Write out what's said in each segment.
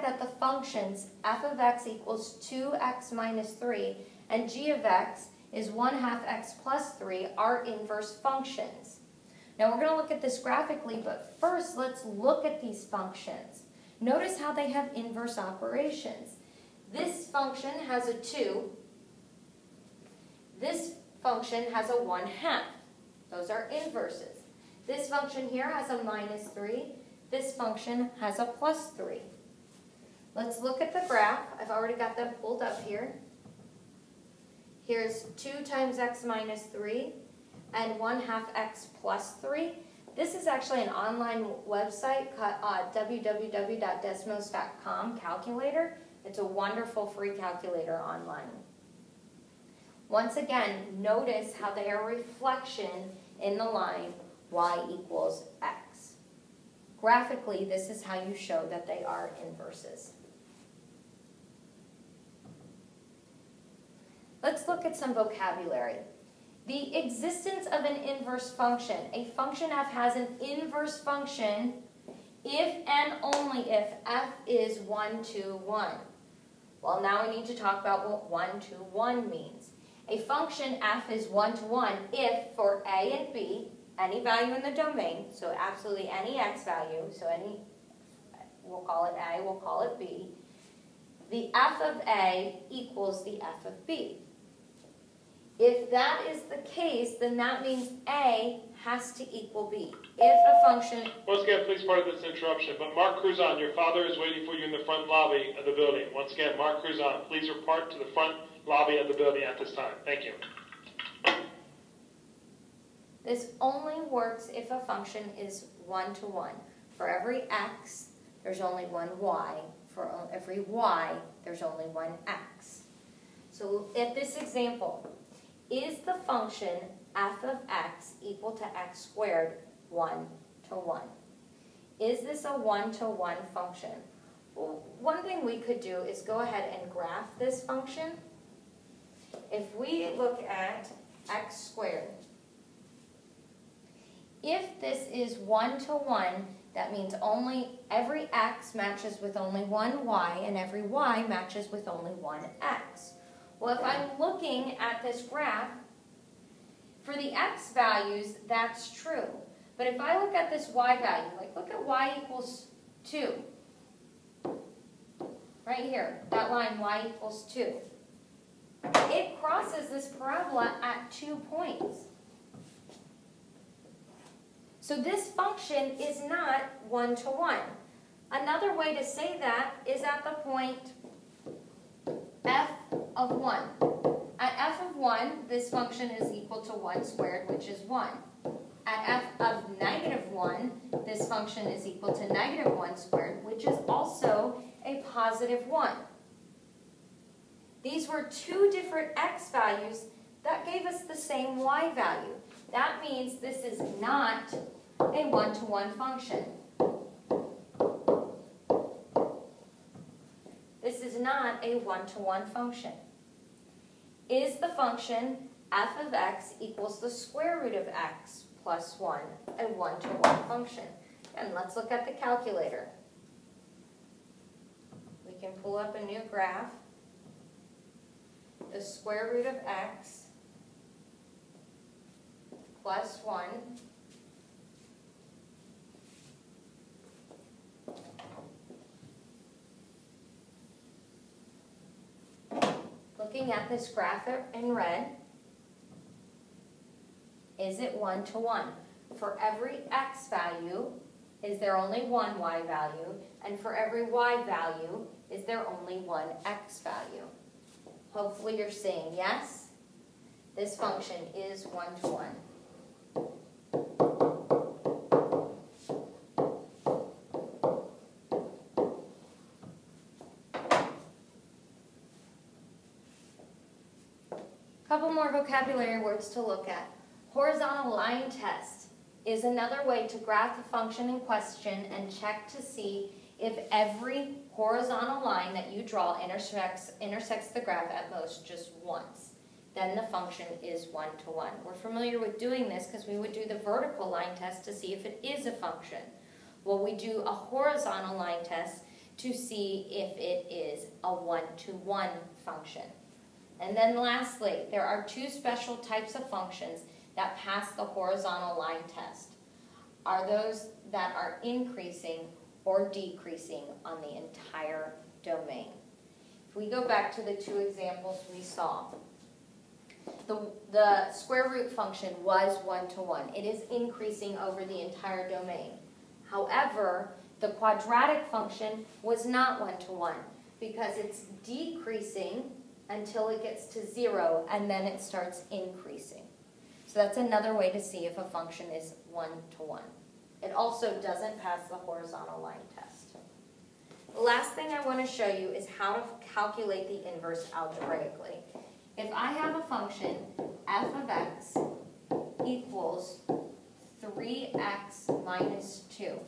that the functions f of x equals 2x minus 3 and g of x is 1/2 x plus 3 are inverse functions. Now we're going to look at this graphically, but first let's look at these functions. Notice how they have inverse operations. This function has a 2. This function has a 1/2. Those are inverses. This function here has a minus 3. This function has a plus 3. Let's look at the graph. I've already got them pulled up here. Here's 2 times x minus 3 and 1/2 x plus 3. This is actually an online website, www.desmos.com calculator. It's a wonderful free calculator online. Once again, notice how they are a reflection in the line y equals x. Graphically, this is how you show that they are inverses. Let's look at some vocabulary. The existence of an inverse function. A function f has an inverse function if and only if f is 1 to 1. Well, now we need to talk about what 1 to 1 means. A function f is 1 to 1 if for a and b, any value in the domain, so absolutely any x value, so we'll call it a, we'll call it b, the f of a equals the f of b. If that is the case, then that means a has to equal b. If a function... Once again, please pardon this interruption, but Mark Cruzon, your father is waiting for you in the front lobby of the building. Once again, Mark Cruzon, please report to the front lobby of the building at this time. Thank you. This only works if a function is 1 to 1. For every x, there's only one y. For every y, there's only one x. So at this example, is the function f of x equal to x squared 1 to 1? Is this a 1 to 1 function? Well, one thing we could do is go ahead and graph this function. If we look at x squared, if this is 1 to 1, that means every x matches with only one y, and every y matches with only one x. Well, if I'm looking at this graph, for the x values, that's true. But if I look at this y value, like look at y equals 2. Right here, that line y equals 2. It crosses this parabola at 2 points. So this function is not 1 to 1. Another way to say that is at the point f of 1. At f of 1, this function is equal to 1 squared, which is 1. At f of negative 1, this function is equal to negative 1 squared, which is also a positive 1. These were two different x values that gave us the same y value. That means this is not a 1 to 1 function. This is not a 1 to 1 function. Is the function f of x equals the square root of x plus 1 a 1 to 1 function? And let's look at the calculator. We can pull up a new graph. The square root of x plus 1 looking at this graph in red, is it 1 to 1? For every x value, is there only one y value? And for every y value, is there only one x value? Hopefully you're saying yes. This function is 1 to 1. Couple more vocabulary words to look at. Horizontal line test is another way to graph the function in question and check to see if every horizontal line that you draw intersects the graph at most just once. Then the function is 1 to 1. We're familiar with doing this because we would do the vertical line test to see if it is a function. Well, we do a horizontal line test to see if it is a one-to-one function. And then lastly, there are two special types of functions that pass the horizontal line test. Are those that are increasing or decreasing on the entire domain. If we go back to the two examples we saw, the square root function was one-to-one. It is increasing over the entire domain. However, the quadratic function was not one-to-one because it's decreasing until it gets to 0 and then it starts increasing. So that's another way to see if a function is one-to-one. It also doesn't pass the horizontal line test. The last thing I want to show you is how to calculate the inverse algebraically. If I have a function f of x equals 3x minus 2.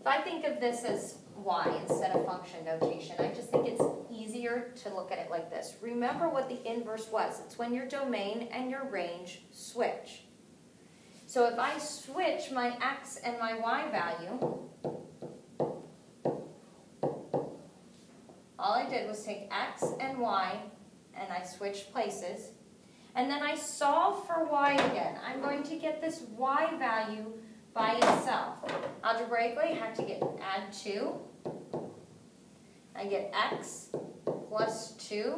If I think of this as y instead of function notation, I just think it's easier to look at it like this. Remember what the inverse was. It's when your domain and your range switch. So if I switch my x and my y value, all I did was take x and y and I switched places. And then I solve for y again. I'm going to get this y value by itself. Algebraically, I have to add 2. I get x plus 2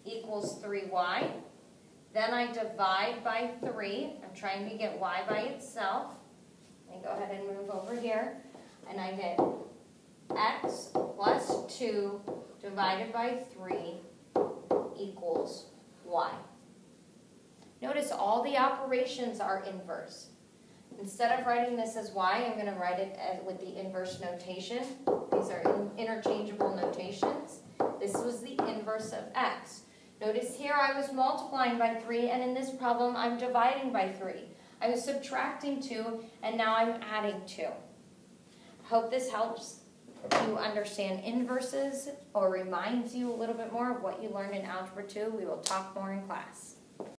equals 3y. Then I divide by 3. I'm trying to get y by itself. Let me go ahead and move over here. And I get x plus 2 divided by 3 equals y. Notice all the operations are inverse. Instead of writing this as y, I'm going to write it with the inverse notation. These are interchangeable notations. This was the inverse of x. Notice here I was multiplying by 3, and in this problem I'm dividing by 3. I was subtracting 2, and now I'm adding 2. Hope this helps you understand inverses or reminds you a little bit more of what you learned in Algebra 2. We will talk more in class.